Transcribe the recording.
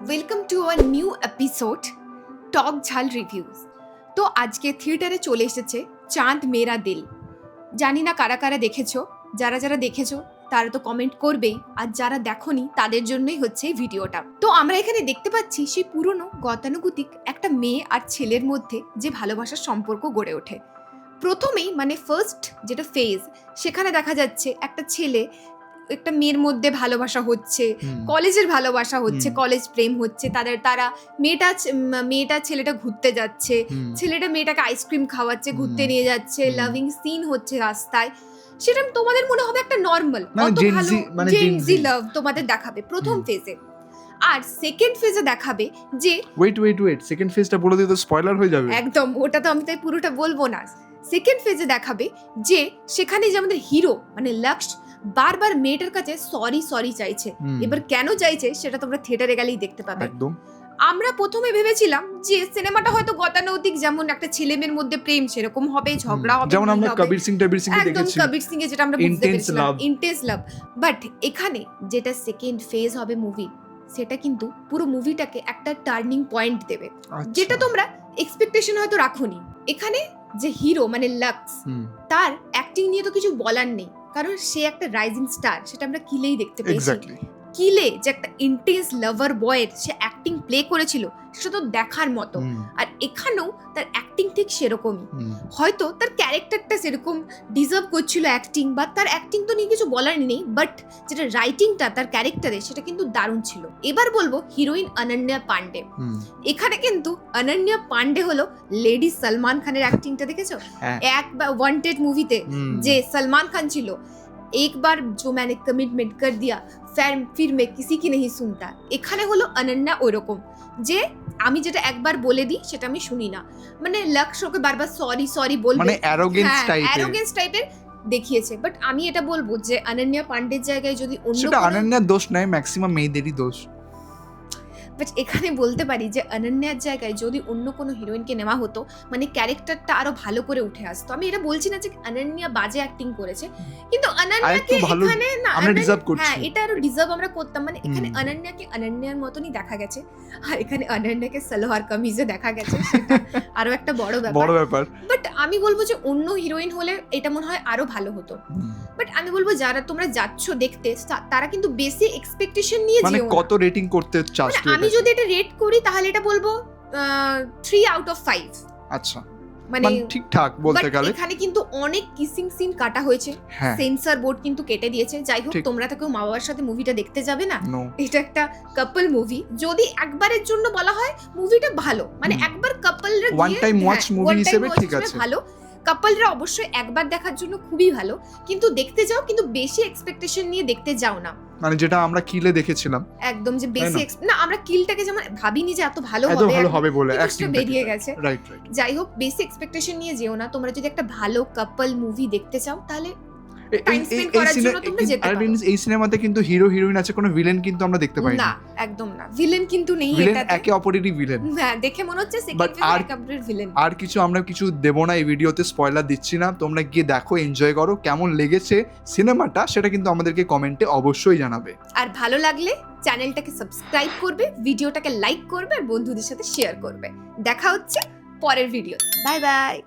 Welcome to our new episode Tok Jhal reviews. তো আজকে থিয়েটারে চলে এসেছে চাঁদ মেরা দিল। জানি না কারা কারা দেখেছো, যারা যারা দেখেছো তারা তো কমেন্ট করবেই, আর যারা দেখোনি তাদের জন্যই হচ্ছে এই ভিডিওটা। তো আমরা এখানে দেখতে পাচ্ছি সেই পুরনো গতানুগতিক একটা মেয়ে আর ছেলের মধ্যে যে ভালোবাসার সম্পর্ক গড়ে ওঠে। প্রথমেই মানে ফার্স্ট যেটা ফেজ, সেখানে দেখা যাচ্ছে একটা ছেলে একটা মেয়ের মধ্যে ভালোবাসা হচ্ছে, কলেজের ভালোবাসা হচ্ছে, কলেজ প্রেম হচ্ছে, তারা মেয়েটা ছেলেটা ঘুরতে যাচ্ছে, ছেলেটা মেয়েটাকে আইসক্রিম খাওয়াচ্ছে, ঘুরতে নিয়ে যাচ্ছে, লাভিং সিন হচ্ছে রাস্তায়। সেটা তোমাদের মনে হবে একটা নর্মাল অত ভালো জেনজি লাভ তোমাদের দেখাবে প্রথম ফেজে। আর সেকেন্ড ফেজে দেখাবে যে ওয়েট সেকেন্ড ফেজটা বলে দিলে তো স্পয়লার হয়ে যাবে। একদম, ওটা তো আমি তাই পুরোটা বলবো না। সেকেন্ড ফেজে দেখাবে যে সেখানে যে আমাদের হিরো মানে লক্ষ্য বারবার মেয়েটার কাছে সরি চাইছে। এবার কেন চাইছে সেটা তোমরা থিয়েটারে গেলেই দেখতে পাবে। একদম। আমরা প্রথমে ভেবেছিলাম যে সিনেমাটা হয়তো গতানুগতিক, যেমন একটা ছেলে মেয়ের মধ্যে প্রেম সেরকম হবে, ঝগড়া হবে, যেমন আমরা কবির সিং এ দেখেছি, একদম কবির সিং এ যেটা আমরা বুঝতে পেরেছিলাম ইন্টেন্স লাভ। বাট এখানে যেটা সেকেন্ড ফেজ হবে মুভি, সেটা কিন্তু পুরো মুভিটাকে একটা টার্নিং পয়েন্ট দেবে, যেটা তোমরা এক্সপেকটেশন হয়তো রাখোনি। এখানে যে হিরো মানে লক্স, তার অ্যাক্টিং নিয়ে তো কিছু বলার নেই, কারণ সে একটা রাইজিং স্টার, সেটা আমরা কিলেই দেখতে পেয়েছি। কিলে যে একটা ইন্টেন্স লাভার বয়ের সে অ্যাক্টিং প্লে করেছিল, সেটা তো দেখার মতো। আর এখানেও তার অ্যাক্টিং ঠিক সেরকমই, হয়তো তার ক্যারেক্টারটা সেরকম ডিজার্ভ করছিল অ্যাক্টিং, বা তার অ্যাক্টিং তো নিয়ে কিছু বলার নেই, বাট যেটা রাইটিংটা তার ক্যারেক্টারে সেটা কিন্তু দারুণ ছিল। এবার বলবো হিরোইন অনন্যা পান্ডে। এখানে কিন্তু অনন্যা পান্ডে হলো লেডি সলমান খানের অ্যাক্টিংটা দেখেছো? এক বা ওয়ান্টেড মুভিতে যে সলমান খান ছিল, एक बार जो मैंने कमिटमेंट कर दिया फिर मैं किसी की नहीं सुनता, এখানে হলো অনন্যা ওরকম, যে আমি যেটা একবার বলে দিই সেটা আমি শুনি না, মানে লক্ষ্যকে বারবার সরি বলবে, মানে অ্যারোগেন্স টাইপের দেখিয়েছে। বাট আমি এটা বলবো যে অনন্যা পান্ডের জায়গায় যদি অন্য সেটা অনন্যার দোষ নয়, ম্যাক্সিমাম মেয়েদেরই দোষ। বাট এখানে বলতে পারি যে অনন্যার জায়গায় যদি অন্য কোনো হিরোইনকে নেওয়া হতো, মানে ক্যারেক্টারটা আরো ভালো করে উঠে আসতো। আমি এটা বলছি না যে অনন্যা বাজে অ্যাক্টিং করেছে, কিন্তু অনন্যাকে এখানে না আমরা ডিজার্ভ করছি, হ্যাঁ এটা আরো ডিজার্ভ আমরা করতাম। মানে এখানে অনন্যাকে অনন্যার মতনই দেখা গেছে, আর এখানে অনন্যাকে সালোয়ার কামিজে দেখা গেছে, সেটা আরো একটা বড় ব্যাপার। বাট আমি বলবো যে অন্য হিরোইন হলে এটা মনে হয় আরো ভালো হতো। বাট আমি বলবো যারা তোমরা যাচ্ছ দেখতে, তারা কিন্তু বেশি এক্সপেকটেশন নিয়ে যেও না। মানে কত রেটিং করতে চাস তুই? আমি যদি এটা রেট করি তাহলে এটা বলবো 3 আউট অফ 5। আচ্ছা, মানে ঠিকঠাক বলতে গেলে। এখানে কিন্তু অনেক কিসিং সিন কাটা হয়েছে, সেন্সর বোর্ড কিন্তু কেটে দিয়েছে। যাই হোক, তোমরা তো কেউ মা বাবার সাথে মুভিটা দেখতে যাবে না, এটা একটা কাপল মুভি। যদি একবারের জন্য বলা হয় মুভিটা ভালো, মানে একবার কাপলরা ওয়ান টাইম ওয়াচ মুভি হিসেবে ঠিক আছে, ভালো। কাপলরা অবশ্যই একবার দেখার জন্য খুবই ভালো, কিন্তু দেখতে যাও, কিন্তু বেশি এক্সপেকটেশন নিয়ে দেখতে যাও না, মানে যেটা আমরা কিলে দেখেছিলাম একদম যে বেশি না, আমরা কিলটাকে যেমন ভাবিনি যে এত ভালো হবে বলে অ্যাকচুয়ালি বেরিয়ে গেছে। যাই হোক, বেশি এক্সপেকটেশন নিয়ে যেও না। তোমরা যদি একটা ভালো কাপল মুভি দেখতে চাও তাহলে এই সিনেমাতে কিন্তু হিরো হিরোইন আছে, কোনো ভিলেন কিন্তু আমরা দেখতে পাই না, একদম না, ভিলেন কিন্তু নেই, এটা একে অপরেরই ভিলেন। হ্যাঁ, দেখে মনে হচ্ছে সেকেন্ড ফেজ একে অপরের ভিলেন। আর কিছু আমরা কিছু দেব না এই ভিডিওতে, স্পয়লার দিচ্ছি না, তোমরা গিয়ে দেখো, এনজয় করো। কেমন লেগেছে সিনেমাটা সেটা কিন্তু আমাদেরকে কমেন্টে অবশ্যই জানাবে। আর ভালো লাগলে চ্যানেলটাকে সাবস্ক্রাইব করবে, ভিডিওটাকে লাইক করবে, আর বন্ধুদের সাথে শেয়ার করবে। দেখা হচ্ছে পরের ভিডিও। Bye bye.